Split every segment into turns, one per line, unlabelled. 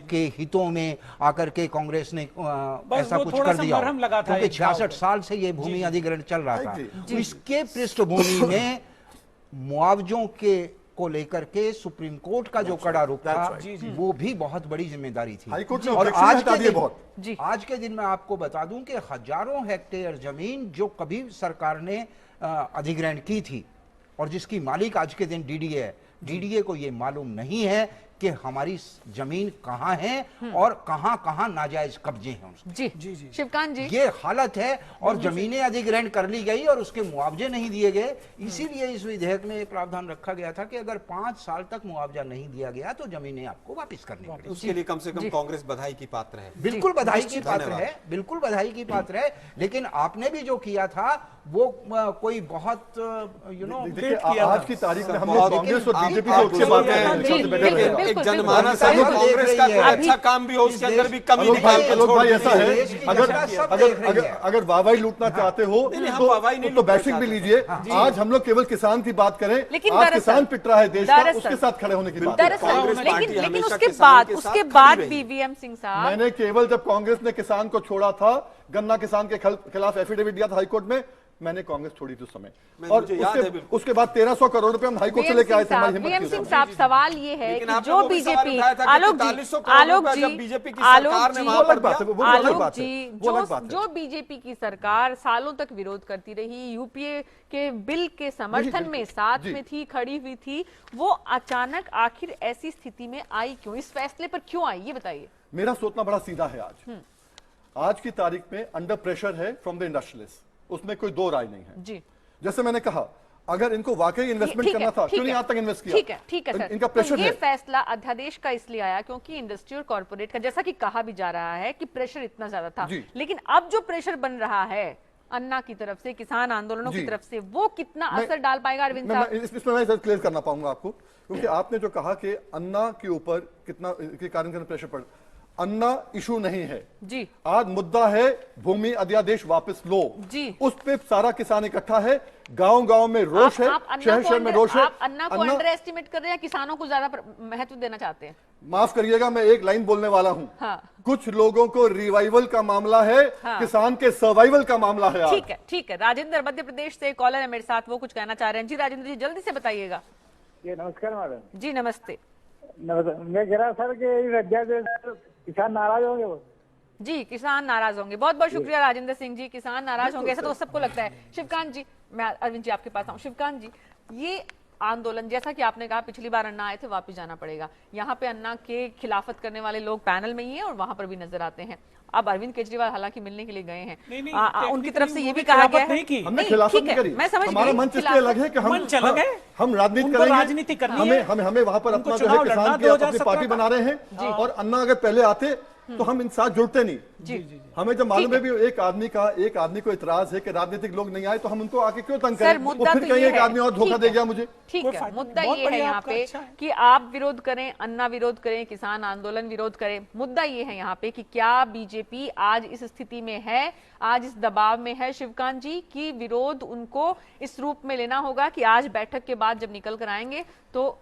के हितों में आकर के कांग्रेस ने ऐसा कुछ कर दिया, क्योंकि 66 साल से ये भूमि अधिग्रहण चल रहा था। तो इसके पृष्ठभूमि में मुआवजों के को लेकर के सुप्रीम कोर्ट का जो कड़ा रुख था, वो भी बहुत बड़ी जिम्मेदारी थी। और आज के दिन मैं आपको बता दूं कि हजारों हेक्टेयर जमीन जो कभी सरकार ने अधिग्रहण की थी और जिसकी मालिक आज के दिन डीडीए है, डीडीए को ये मालूम नहीं है कि हमारी जमीन कहां है और कहां कहां नाजायज कब्जे हैं उसके।
जी शिवकांत जी,
ये हालत है। और जमीनें अधिग्रहण कर ली गई और उसके मुआवजे नहीं दिए गए। इसीलिए इस विधेयक में प्रावधान रखा गया था कि अगर 5 साल तक मुआवजा नहीं दिया गया तो जमीनें आपको वापस करनी पड़ेगी।
उसके लिए कम से कम कांग्रेस बधाई की पात्र है।
बिल्कुल बधाई की पात्र है, बिल्कुल बधाई की पात्र है। लेकिन आपने भी जो किया था वो कोई बहुत
आज की तारीख में हमने कांग्रेस और बीजेपी को उसके बाद
एक जनमानस है, कांग्रेस का कोई अच्छा काम भी हो उसके अंदर भी कमी निकाल के छोड़।
ऐसा है, अगर वाहवाही लूटना चाहते हो तो बैशिंग भी लीजिए। आज हम लोग केवल किसान की बात करें, आज किसान पिट रहा है देश का, उसके साथ खड़े होने की बात।
लेकिन उसके बाद बीवीएम सिंह साहब,
मैंने केवल जब कांग्रेस ने किसान को छोड़ा था, गन्ना किसान के खिलाफ एफिडेविट दिया था हाईकोर्ट में, मैंने कांग्रेस छोड़ी थी उस समय। और उसके बाद 1300 करोड़ रुपए हम हाईकोर्ट से लेके आए थे।
बीवीएम सिंह साहब, सवाल ये है कि जो बीजेपी, जो बीजेपी की सरकार सालों तक विरोध करती रही, यूपीए के बिल के समर्थन में साथ में थी, खड़ी हुई थी, वो अचानक आखिर ऐसी स्थिति में आई क्यों? इस फैसले पर क्यों आई, ये बताइए।
मेरा सोचना बड़ा सीधा है। आज की तारीख में अंडर प्रेशर है फ्रॉम द इंडस्ट्रियलिस्ट, उसमें कोई दो राय नहीं है जी। जैसे मैंने कहा, अगर इनको वाकई इन्वेस्टमेंट करना था, क्यों नहीं आज तक इन्वेस्ट किया?
ठीक है सर,
इनका प्रेशर
तो ये फैसला अध्यादेश का इसलिए आया क्योंकि इंडस्ट्री और कॉर्पोरेट का, जैसा कि कहा भी जा रहा है कि प्रेशर इतना ज्यादा था। लेकिन अब जो प्रेशर बन रहा है अन्ना की तरफ से, किसान आंदोलनों की तरफ से, वो कितना असर डाल पाएगा अरविंद साहब?
इसमें मैं क्लियर करना पाऊंगा आपको, क्योंकि आपने जो कहा कि अन्ना के ऊपर कितना के कारण प्रेशर पड़, अन्ना इशू नहीं है जी। आज मुद्दा है भूमि अध्यादेश वापस लो जी। उस पे सारा किसान इकट्ठा है, गांव-गांव में रोष है, शहर में रोष है।
आप अन्ना को अंडर एस्टिमेट कर रहे हैं, किसानों को ज्यादा महत्व देना चाहते हैं?
माफ करिएगा, मैं एक लाइन बोलने वाला हूं। कुछ लोगों को रिवाइवल का मामला है, किसान के सर्वाइवल का मामला है।
ठीक है। राजेंद्र मध्य प्रदेश से कॉलर है मेरे साथ, वो कुछ कहना चाह रहे हैं। जी राजेंद्र जी, जल्दी से बताइएगा।
नमस्कार मैडम
जी। नमस्ते।
मैं कह रहा सर कि किसान नाराज होंगे वो?
जी, किसान नाराज होंगे। बहुत बहुत शुक्रिया राजेंद्र सिंह जी, किसान नाराज होंगे ऐसा तो सबको लगता है। शिवकांत जी, मैं अरविंद जी आपके पास आऊं। शिवकांत जी, ये आंदोलन, जैसा कि आपने कहा पिछली बार अन्ना आए थे, वापस जाना पड़ेगा। यहाँ पे अन्ना के खिलाफत करने वाले लोग पैनल में ही हैं और वहां पर भी नजर आते हैं। अब अरविंद केजरीवाल हालांकि मिलने के लिए गए हैं, उनकी तरफ से ये भी कहा गया है
हमने खिलाफत नहीं करी।
मैं समझ गई,
हमारा मंच इसलिए अलग है कि हम राजनीति करेंगे, हमें वहां पर अपना जो है किसान की अपनी पार्टी बना रहे हैं। और अन्ना अगर पहले आते तो हम इन साथ जुड़ते नहीं जी। हमें जब मालूम है भी एक आदमी को इतराज है कि राजनीतिक लोग नहीं आए, तो हम उनको आके क्यों तंग करें? वो फिर कहीं एक आदमी और धोखा दे गया मुझे।
ठीक है, मुद्दा ये है यहाँ पे कि आप विरोध करें, अन्ना विरोध करें, किसान आंदोलन विरोध करें। मुद्दा ये है यहाँ पे कि क्या बीजेपी आज इस स्थिति में है, आज इस दबाव में है शिवकांत जी, कि विरोध उनको इस रूप में लेना होगा कि आज बैठक के बाद जब निकल कर आएंगे तो?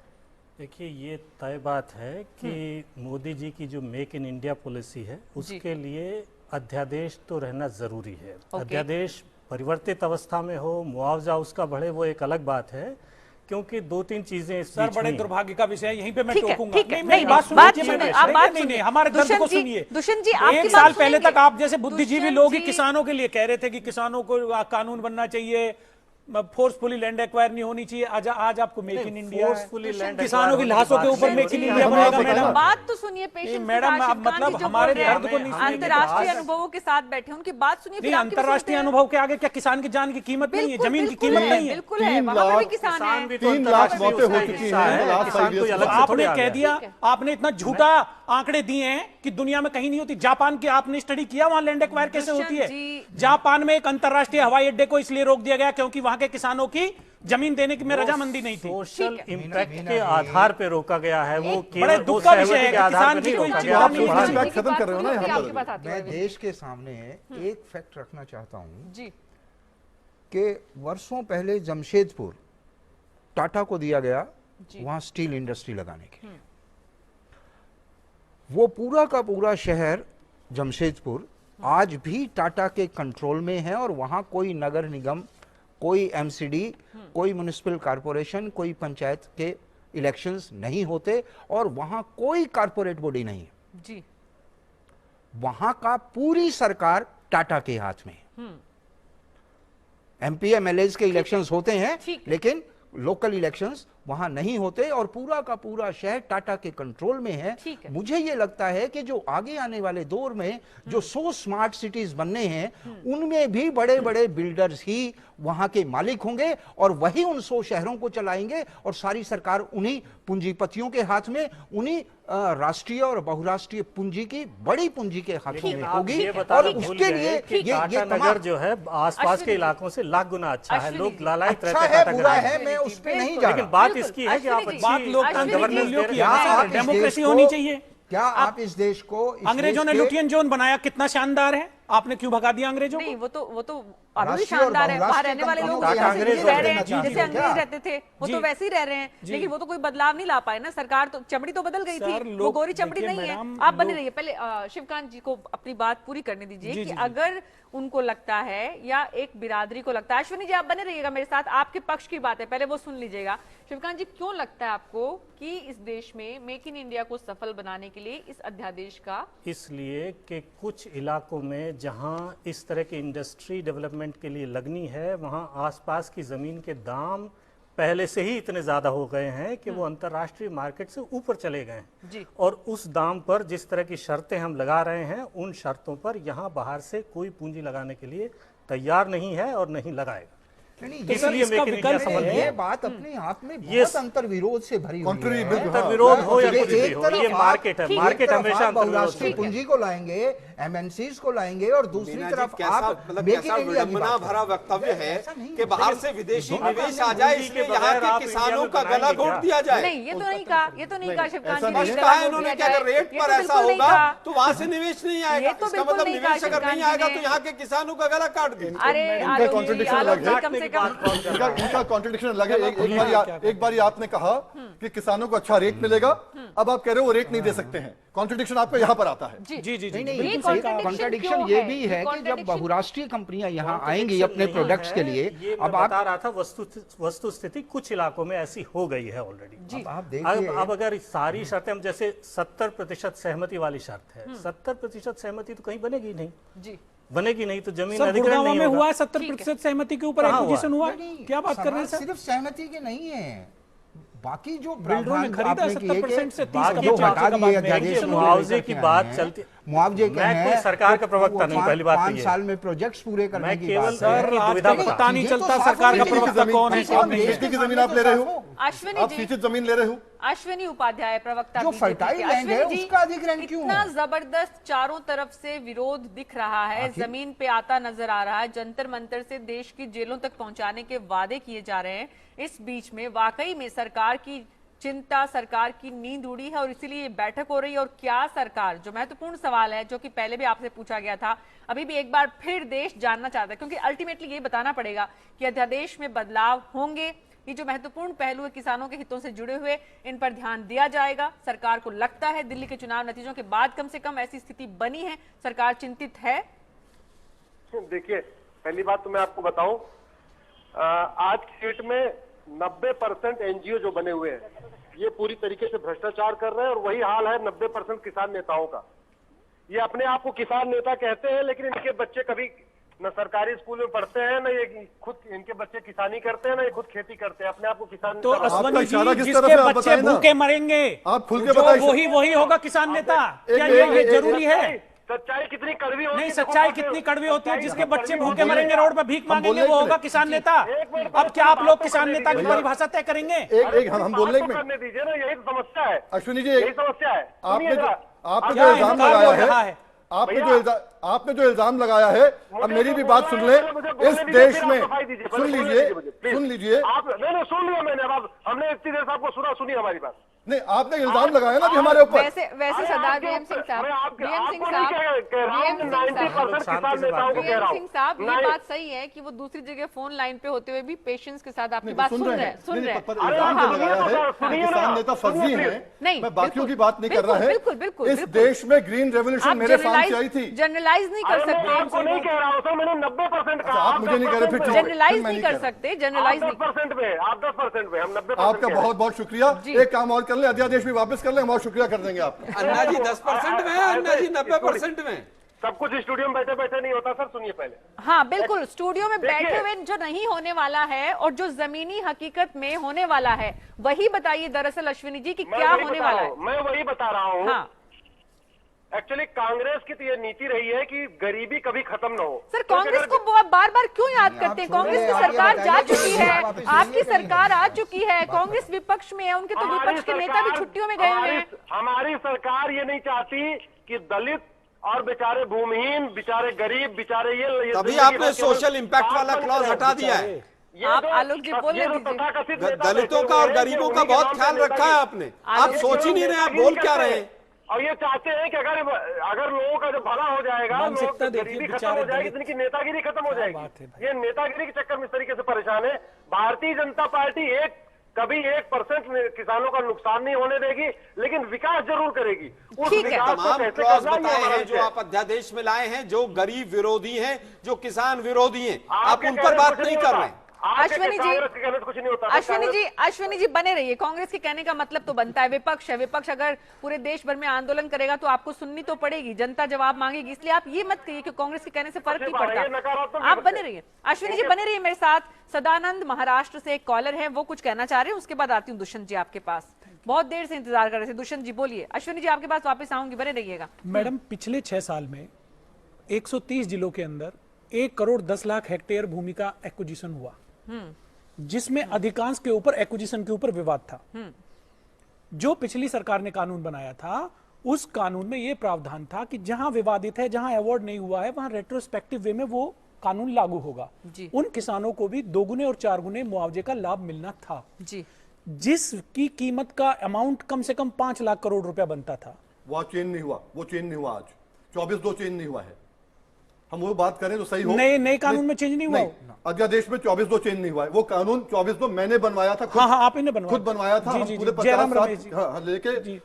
देखिए, ये तय बात है कि मोदी जी की जो मेक इन इंडिया पॉलिसी है, उसके लिए अध्यादेश तो रहना जरूरी है। अध्यादेश परिवर्तित अवस्था में हो, मुआवजा उसका बढ़े, वो एक अलग बात है, क्योंकि 2-3 चीजें
सर बड़े दुर्भाग्य का विषय है। यहीं पे मैं टोकूंगा।
नहीं,
हमारे दर्द को सुनिए।
दुष्यंत जी,
एक साल पहले तक आप जैसे बुद्धिजीवी लोग ही किसानों के लिए कह रहे थे कि किसानों को कानून बनना चाहिए, फोर्सफुली लैंड एक्वायर नहीं होनी चाहिए। आज आपको मेक इन इंडिया, किसानों की लाशों के ऊपर मेक इन इंडिया बनेगा। मैडम
बात तो सुनिए पेशेंस,
मैडम आप मतलब हमारे दर्द को नहीं सुनिए।
अंतर्राष्ट्रीय अनुभवों के साथ बैठे, उनकी बात सुनिए।
अंतर्राष्ट्रीय अनुभव के आगे क्या किसान की जान की कीमत नहीं है, जमीन की कीमत नहीं है?
बिल्कुल है, वहां पर भी किसान है।
3 लाख मौतें हो चुकी हैं।
आपने कह दिया, आपने इतना झूठा आंकड़े दिए हैं कि दुनिया में कहीं नहीं होती। जापान की आपने स्टडी किया, वहां लैंड एक्वायर कैसे होती है? जापान में एक अंतर्राष्ट्रीय हवाई अड्डे को इसलिए रोक दिया गया क्योंकि वहां के किसानों की जमीन देने की में रजामंदी नहीं थी।
सोशल इम्पैक्ट के आधार पे रोका गया है, वो
बड़े दुख का विषय है। किसान की कोई चिंता नहीं है।
खत्म कर रहे हो ना यहाँ पर।
मैं देश के सामने एक फैक्ट रखना चाहता हूँ जी, कि वर्षों पहले जमशेदपुर टाटा को दिया गया वहां स्टील इंडस्ट्री लगाने के लिए। वो पूरा का पूरा शहर जमशेदपुर आज भी टाटा के कंट्रोल में है और वहां कोई नगर निगम, कोई एमसीडी, कोई म्युनिसिपल कॉरपोरेशन, कोई पंचायत के इलेक्शंस नहीं होते और वहां कोई कॉरपोरेट बॉडी नहीं है
जी।
वहां का पूरी सरकार टाटा के हाथ में है। एमपी एमएलए के इलेक्शंस होते हैं लेकिन लोकल इलेक्शंस वहां नहीं होते और पूरा का पूरा शहर टाटा के कंट्रोल में है। मुझे ये लगता है कि जो आगे आने वाले दौर में जो 100 स्मार्ट सिटीज बनने हैं उनमें भी बड़े बड़े बिल्डर्स ही वहां के मालिक होंगे और वही उन 100 शहरों को चलाएंगे और सारी सरकार उन्हीं पूंजीपतियों के हाथ में, उन्हीं राष्ट्रीय और बहुराष्ट्रीय पूंजी की बड़ी पूंजी के हाथ में होगी। और उसके लिए ये
नगर जो है आसपास के इलाकों से लाख गुना अच्छा है। लोग लालायित रहते
हैं, बुरा है, मैं उस पे नहीं जा रहा।
लेकिन बात इसकी है कि आप
बात लोकतांत्रिक मूल्यों की है, डेमोक्रेसी होनी चाहिए।
क्या आप इस देश को
अंग्रेजों ने लुटियन जोन बनाया, कितना शानदार है, आपने क्यों भगा दिया अंग्रेजों को?
नहीं, वो तो अभी भी शानदार है। वहां रहने वाले लोग अंग्रेज रह रहे हैं जैसे अंग्रेज रहते थे, वो तो वैसे ही रह रहे हैं, लेकिन वो तो कोई बदलाव नहीं ला पाए ना। सरकार तो चमड़ी तो बदल गई थी, वो गोरी चमड़ी नहीं है। आप बने रहिए, पहले शिवकांत जी को अपनी बात पूरी करने दीजिए कि अगर उनको लगता है या एक बिरादरी को लगता है, अश्विनी जी आप बने रहिएगा मेरे साथ, आपके पक्ष की बात है, पहले वो सुन लीजिएगा। शिवकांत जी, क्यों लगता है आपको कि इस देश में मेक इन इंडिया को सफल बनाने के लिए इस अध्यादेश का?
इसलिए कि कुछ इलाकों में जहां इस तरह की इंडस्ट्री डेवलपमेंट के लिए लगनी है वहां आसपास की जमीन के दाम पहले से ही इतने ज्यादा हो गए हैं कि वो अंतर्राष्ट्रीय मार्केट से ऊपर चले गए हैं और उस दाम पर जिस तरह की शर्तें हम लगा रहे हैं उन शर्तों पर यहाँ बाहर से कोई पूंजी लगाने के लिए तैयार नहीं है और नहीं लगाएगा।
इसलिए ये बात अपने आप में बहुत अंतर्विरोध से भरी हुई है।
अंतर्विरोध हो या कुछ भी हो, ये मार्केट है, मार्केट हमेशा
बहुराष्ट्रीय पूंजी को लाएंगे, एमएनसीज को लाएंगे और दूसरी तरफ आप
विडंबना भरा वक्तव्य है कि बाहर से विदेशी निवेश आ जाए इसलिए यहाँ के किसानों का गला घोट दिया जाए।
नहीं, ये तो नहीं कहा, ये तो नहीं कहा शिवकांत जी।
स्पष्ट कहा है उन्होंने कि अगर रेट पर ऐसा होगा तो वहाँ से निवेश नहीं आएगा। इसका मतलब निवेश अगर नहीं आएगा तो यहाँ के किसानों का गला काट देंगे।
इनका कॉन्ट्रडिक्शन अलग है। एक बार आपने कहा कि किसानों को अच्छा रेट मिलेगा, अब आप कह रहे हो वो रेट नहीं दे सकते हैं। कॉन्ट्रडिक्शन आपका यहाँ पर आता है।
जी, कॉन्ट्रडिक्शन ये भी है कि जब बहुराष्ट्रीय कंपनियां यहाँ आएंगी अपने प्रोडक्ट्स के लिए,
अब बता रहा था वस्तु स्थिति कुछ इलाकों में ऐसी हो गई है ऑलरेडी। अब अगर सारी शर्तें हम जैसे 70% सहमति वाली शर्त है, 70% सहमति तो कहीं बनेगी नहीं जी, बनेगी नहीं तो जमीन अधिग्रहण नहीं होगा।
हुआ 70% सहमति के ऊपर एक्विजिशन हुआ, क्या बात कर रहे हैं सर?
सिर्फ सहमति के नहीं है, बाकी जो
बिल्डरों ने खरीदा 70% से
30% मुआवजे की बात चलती।
मुआवजे
मैं कोई सरकार का प्रवक्ता नहीं, पहली बात
5 साल में प्रोजेक्ट्स पूरे करने की बात।
सर पता नहीं चलता सरकार का प्रवक्ता कौन है कौन नहीं।
की जमीन आप ले रहे हो,
अश्विनी
आप सिंचित जमीन ले रहे हो।
अश्विनी उपाध्याय प्रवक्ता
जो फर्टाइल लैंड है उसका अधिग्रहण क्यों?
इतना जबरदस्त चारों तरफ से विरोध दिख रहा है, जमीन पे आता नजर आ रहा है, जंतर मंतर से देश की जेलों तक पहुंचाने के वादे किए जा रहे हैं। इस बीच में वाकई में सरकार की चिंता, सरकार की नींद उड़ी है और इसीलिए ये बैठक हो रही है। और क्या सरकार, जो महत्वपूर्ण सवाल है जो कि पहले भी आपसे पूछा गया था, अभी भी एक बार फिर देश जानना चाहता है, क्योंकि अल्टीमेटली ये बताना पड़ेगा कि अध्यादेश में बदलाव होंगे। ये जो महत्वपूर्ण पहलू है किसानों के हितों से जुड़े हुए, इन पर ध्यान दिया जाएगा। सरकार को लगता है दिल्ली के चुनाव नतीजों के बाद कम से कम ऐसी स्थिति बनी है, सरकार चिंतित है।
देखिए, पहली बात तो मैं आपको बताऊं, आज की डेट में 90% एनजीओ जो बने हुए हैं ये पूरी तरीके से भ्रष्टाचार कर रहे हैं और वही हाल है 90% किसान नेताओं का। ये अपने आप को किसान नेता कहते हैं, लेकिन इनके बच्चे कभी न सरकारी स्कूल में पढ़ते हैं, न ये खुद इनके बच्चे किसानी करते हैं, न ये खुद खेती करते हैं। अपने आप को किसान
तो अश्विनी जी, जिसके बच्चे भूखे मरेंगे
आप खुल के बताइए,
वही होगा किसान नेता। क्या ये जरूरी है?
सच्चाई कितनी कड़वी होती है?
नहीं, सच्चाई कितनी कड़वी होती है? जिसके बच्चे भूखे मरेंगे, रोड पर भीख मांगेंगे, वो होगा किसान नेता। अब क्या आप लोग किसान नेता की परिभाषा तय करेंगे?
एक हम बोलने में
करने दीजिए ना, यही तो समस्या है
अश्विनी जी।
यही समस्या है।
आपने जो इल्जाम लगाया है, आपने जो इल्जाम लगाया है, अब मेरी भी बात सुन ले। इस देश में सुन लीजिए
आप नहीं सुन लिया मैंने, अब हमने इतनी देर से आपको सुनी हमारी बात।
नहीं, आपने इल्जाम लगाया ना अभी हमारे ऊपर।
वैसे सरदार वीएम सिंह साहब, ये बात सही है कि वो दूसरी जगह फोन लाइन पे होते हुए भी पेशेंस के साथ आपकी बात सुन रहे हैं।
किसान नेता फर्जी हैं,
नहीं,
मैं बाकियों की बात नहीं कर रहा है।
बिल्कुल,
इस देश में ग्रीन रेवोल्यूशन मेरे सामने आई थी।
जनरलाइज नहीं कर सकते,
आपको नहीं कह रहा हूँ सर, मैंने 90% कहा।
आप मुझे नहीं कह रहे, फिर
जनरलाइज नहीं कर सकते, जनरलाइज
10% पे, आप 10% पे, हम 90%।
आपका बहुत बहुत शुक्रिया। एक काम और कर ले, अध्यादेश भी वापस कर ले, हम और शुक्रिया कर देंगे आपका।
अन्ना जी 10% में है, अन्ना जी 90% में।
सब कुछ स्टूडियो में बैठे बैठे नहीं होता सर, सुनिए पहले।
हाँ बिल्कुल, स्टूडियो में बैठे हुए जो नहीं होने वाला है और जो जमीनी हकीकत में होने वाला है वही बताइए दरअसल अश्विनी जी कि क्या होने वाला है।
मैं वही बता रहा हूँ।
हाँ
एक्चुअली कांग्रेस की तो ये नीति रही है कि गरीबी कभी खत्म न हो।
सर कांग्रेस को बार बार क्यों याद करते हैं? कांग्रेस की सरकार जा चुकी है, आपकी सरकार आ चुकी है, कांग्रेस विपक्ष में है, उनके तो विपक्ष के नेता भी छुट्टियों में गए हुए हैं।
हमारी सरकार ये नहीं चाहती कि दलित और बेचारे भूमिहीन, बेचारे गरीब, बेचारे ये
तभी आपने सोशल इम्पैक्ट वाला क्लॉज हटा दिया है।
आप आलोक जी बोल रहे
दलितों का और गरीबों का बहुत ख्याल रखा है आपने। आप सोच ही नहीं रहे, आप बोल क्या रहे हैं।
और ये चाहते हैं कि अगर लोगों का जो भला हो जाएगा, गरीबी खत्म हो जाएगी, इनकी नेतागिरी खत्म हो जाएगी। ये नेतागिरी के चक्कर में इस तरीके से परेशान है। भारतीय जनता पार्टी कभी 1% किसानों का नुकसान नहीं होने देगी, लेकिन विकास जरूर करेगी। उस विकास को
तमाम
कैसे
क्लॉज
करना, ये
बताए
हमारा
हैं जो
विषय है।
आप अध्यादेश में लाए हैं, जो गरीब विरोधी हैं, जो किसान विरोधी हैं, आप उन पर बात नहीं कर रहे हैं।
अश्विनी जी,
कुछ नहीं होता।
अश्विनी जी बने रहिए। कांग्रेस के कहने का मतलब तो बनता है, विपक्ष है, विपक्ष अगर पूरे देश भर में आंदोलन करेगा तो आपको सुननी तो पड़ेगी, जनता जवाब मांगेगी। इसलिए आप ये मत कहिए कि कांग्रेस के कहने से फर्क नहीं पड़ता। आप बने रहिए, अश्विनी जी बने रहिए मेरे साथ। सदानंद महाराष्ट्र से एक कॉलर है, वो कुछ कहना चाह रहे हैं, उसके बाद आती हूँ दुष्यंत जी आपके पास। बहुत देर से इंतजार कर रहे थे दुष्यंत जी, बोलिए। अश्विनी जी आपके पास वापस आऊंगी, बने रहिएगा।
मैडम पिछले 6 साल में 130 जिलों के अंदर 1 करोड़ 10 लाख हेक्टेयर भूमि का एक्विजिशन हुआ, जिसमें अधिकांश के ऊपर एक्विजिशन के ऊपर विवाद था। जो पिछली सरकार ने कानून बनाया था, उस कानून में यह प्रावधान था कि जहां विवादित है, जहां अवार्ड नहीं हुआ है, वहां रेट्रोस्पेक्टिव वे में वो कानून लागू होगा। उन किसानों को भी 2 गुने और 4 गुने मुआवजे का लाभ मिलना था जी, जिसकी कीमत का अमाउंट कम से कम 5 लाख करोड़ रुपया बनता था।
वो चेंज नहीं हुआ, वो चेंज नहीं हुआ। आज 24/2 चेंज नहीं हुआ है। हम वो बात करें तो सही हो।
नए कानून में चेंज नहीं हुआ।
अध्यादेश में 24/2 चेंज नहीं हुआ है। वो कानून 24/2 मैंने बनवाया था,
हाँ, आप ही बनवाया,
खुद बनवाया था।
जी,
पूरे 50 लेके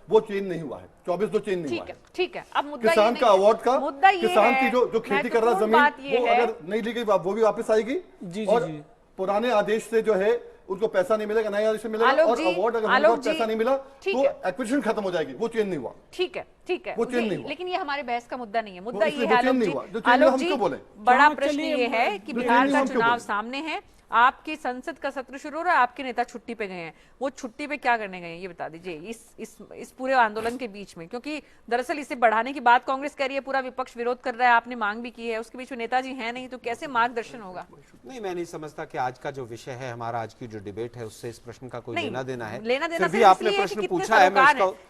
वो चेंज नहीं हुआ है। 24/2 चेंज नहीं हुआ है।
ठीक है। अब मुद्दा
किसान का अवार्ड का,
मुद्दा ये
किसान की जो खेती कर रहा जमीन, वो अगर नहीं ली गई वो भी वापस आएगी। और पुराने आदेश से जो है उनको पैसा नहीं मिलेगा, नए आदेश से मिलेगा। और अवार्ड अगर पैसा नहीं मिला तो एक्विजिशन खत्म हो जाएगी। वो चेंज नहीं हुआ।
ठीक है, ठीक है,
वो चेंज नहीं हुआ।
लेकिन ये हमारे बहस का मुद्दा नहीं है। मुद्दा ये है
आलोक जी,
बड़ा प्रश्न ये है कि बिहार का चुनाव सामने है, आपकी संसद का सत्र शुरू हो रहा है, आपके नेता छुट्टी पे गए हैं। वो छुट्टी पे क्या करने गए हैं ये बता दीजिए इस पूरे आंदोलन के बीच में, क्योंकि दरअसल इसे बढ़ाने की बात कांग्रेस कह रही है, पूरा विपक्ष विरोध कर रहा है, आपने मांग भी की है, उसके बीच में नेताजी हैं नहीं, तो कैसे मार्गदर्शन होगा?
नहीं, मैं नहीं समझता कि आज का जो विषय है, हमारा आज की जो डिबेट है, उससे इस प्रश्न का कोई लेना देना है।
लेना देना
भी आपने प्रश्न पूछा है,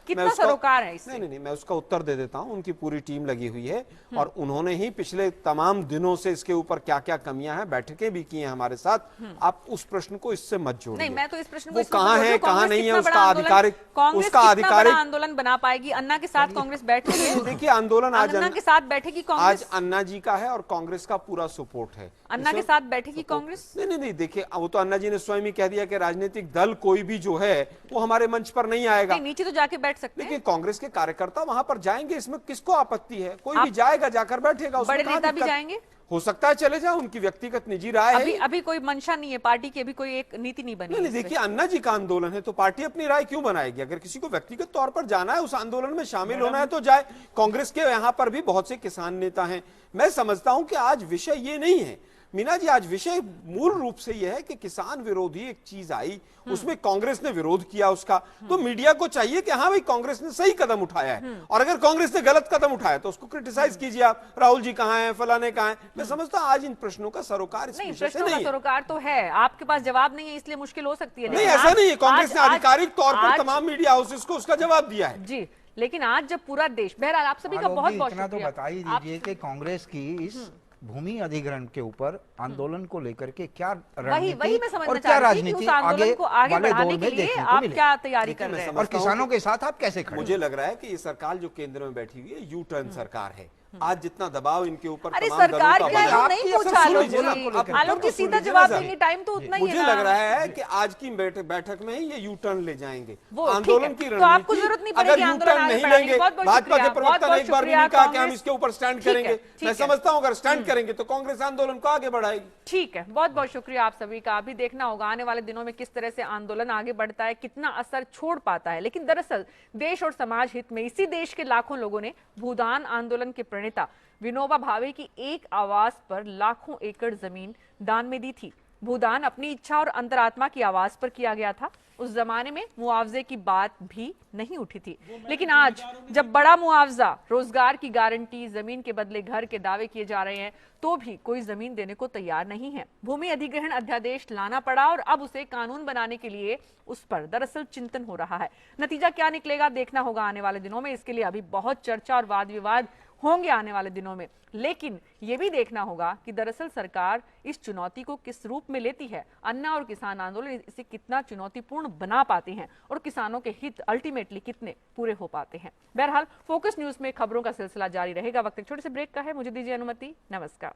कितना सरोकार है इससे?
नहीं, मैं उसका उत्तर दे देता हूँ। उनकी पूरी टीम लगी हुई है और उन्होंने ही पिछले तमाम दिनों से इसके ऊपर क्या क्या कमियां हैं, बैठकें भी की हैं हमारे साथ। आप उस प्रश्न को इससे मत जोड़िए।
नहीं, मैं तो इस प्रश्न
को कहां है, कहां नहीं है, उसका आधिकारिक
आंदोलन बना पाएगी। अन्ना के साथ कांग्रेस बैठेगी।
देखिए, आंदोलन आज
अन्ना के साथ बैठेगी कांग्रेस।
आज अन्ना जी का है और कांग्रेस का पूरा सपोर्ट है।
अन्ना के साथ बैठेगी कांग्रेस?
नहीं, देखिए वो तो अन्ना जी ने स्वयं ही कह दिया कि राजनीतिक दल कोई भी जो है वो हमारे मंच पर नहीं आएगा।
नीचे तो जाके बैठ सकते हैं।
देखिए, कांग्रेस के कार्यकर्ता वहां पर जाएंगे, इसमें किसको आपत्ति है? कोई भी जाएगा, जाकर बैठेगा।
बड़े नेता भी जाएंगे,
हो सकता है चले जाओ, उनकी व्यक्तिगत निजी राय है।
अभी कोई मंशा नहीं है पार्टी की, अभी कोई एक नीति नहीं बनी।
नहीं, देखिए, अन्ना जी का आंदोलन है तो पार्टी अपनी राय क्यों बनाएगी? अगर किसी को व्यक्तिगत तौर पर जाना है, उस आंदोलन में शामिल होना है तो जाए। कांग्रेस के यहाँ पर भी बहुत से किसान नेता हैं। मैं समझता हूं कि आज विषय ये नहीं है मीना जी, आज विषय मूल रूप से यह है कि किसान विरोधी एक चीज आई, उसमें कांग्रेस ने विरोध किया उसका, तो मीडिया को चाहिए कि हाँ भाई कांग्रेस ने सही कदम उठाया है, और अगर कांग्रेस ने गलत कदम उठाया तो उसको क्रिटिसाइज कीजिए आप। राहुल जी कहाँ हैं, फलाने कहाँ हैं। मैं समझता हूँ आज इन प्रश्नों का सरोकार इस विषय से नहीं है।
सरोकार तो है, आपके पास जवाब नहीं है इसलिए मुश्किल हो सकती है।
नहीं, ऐसा नहीं है। कांग्रेस ने आधिकारिक तौर पर तमाम मीडिया हाउसेस को उसका जवाब दिया है
जी। लेकिन आज जब पूरा देश, बहरहाल आप सभी का बहुत बहुत
शुक्रिया। तो बता ही दीजिए कि कांग्रेस की इस भूमि अधिग्रहण के ऊपर आंदोलन को लेकर के क्या
वही
रणनीति
मैं समझना
और क्या
चाह रही थी कि
राजनीति
उस आंदोलन को आगे
वाले
बढ़ाने
दौर
के
में
लिए
देखने को
आप
मिले
क्या तैयारी कर
देखिए,
रहे हैं?
मैं
और
समझता हूं
किसानों
कि
के साथ आप कैसे खड़े
मुझे लग रहा है कि ये सरकार जो केंद्र में बैठी हुई है यू टर्न सरकार है। आज जितना दबाव इनके ऊपर
अरे
तमाम दलों
सरकार
का
क्या
बना-
है, नहीं
आप
पूछा
सुन
आलोक
लीजिए ना,
जी।
आप
आलोक जी
तो सुन
सीधा
लीजिए
जवाब
ना
देंगे,
जरा।
टाइम तो उतना ही है
मुझे
ना।
लग रहा है कि आज की बैठक में ही ये यू टर्न ले जाएंगे
वो ठीक
आंदोलन
है।
की
तो आपको
रणनीति
जरूरत नहीं
अगर
पड़ेगी
यू
आंदोलन
टर्न
आगे
नहीं
बढ़ाने की।
लेंगे,
बहुत-बहुत
भाजपा
शुक्रिया,
के प्रवक्ता ने एक बार भी
शुक्रिया,
नहीं कहा कि हम
कांग्रेस।
इसके ऊपर स्टैंड
ठीक है,
करेंगे।
ठीक
मैं
है।
समझता हूं अगर स्टैंड करेंगे तो कांग्रेस आंदोलन को आगे बढ़ाएगी।
ठीक है, बहुत बहुत शुक्रिया आप सभी का। अभी देखना होगा आने वाले दिनों में किस तरह से आंदोलन आगे बढ़ता है, कितना असर छोड़ पाता है। लेकिन दरअसल देश और समाज हित में इसी देश के लाखों लोगों ने भूदान आंदोलन के प्रणेता विनोबा भावे की एक आवाज पर लाखों एकड़ जमीन दान में दी थी। भूदान अपनी इच्छा और अंतरात्मा की आवाज पर किया गया था। उस जमाने में मुआवजे की बात भी नहीं उठी थी, लेकिन आज जब बड़ा मुआवजा, रोजगार की गारंटी, जमीन के बदले घर के दावे किए जा रहे हैं, तो भी कोई जमीन देने को तैयार नहीं है। भूमि अधिग्रहण अध्यादेश लाना पड़ा और अब उसे कानून बनाने के लिए उस पर दरअसल चिंतन हो रहा है। नतीजा क्या निकलेगा देखना होगा आने वाले दिनों में। इसके लिए अभी बहुत चर्चा और वाद विवाद होंगे आने वाले दिनों में, लेकिन यह भी देखना होगा कि दरअसल सरकार इस चुनौती को किस रूप में लेती है। अन्ना और किसान आंदोलन इसे कितना चुनौतीपूर्ण बना पाते हैं और किसानों के हित अल्टीमेटली कितने पूरे हो पाते हैं। बहरहाल फोकस न्यूज में खबरों का सिलसिला जारी रहेगा। वक्त एक छोटे से ब्रेक का है, मुझे दीजिए अनुमति। नमस्कार।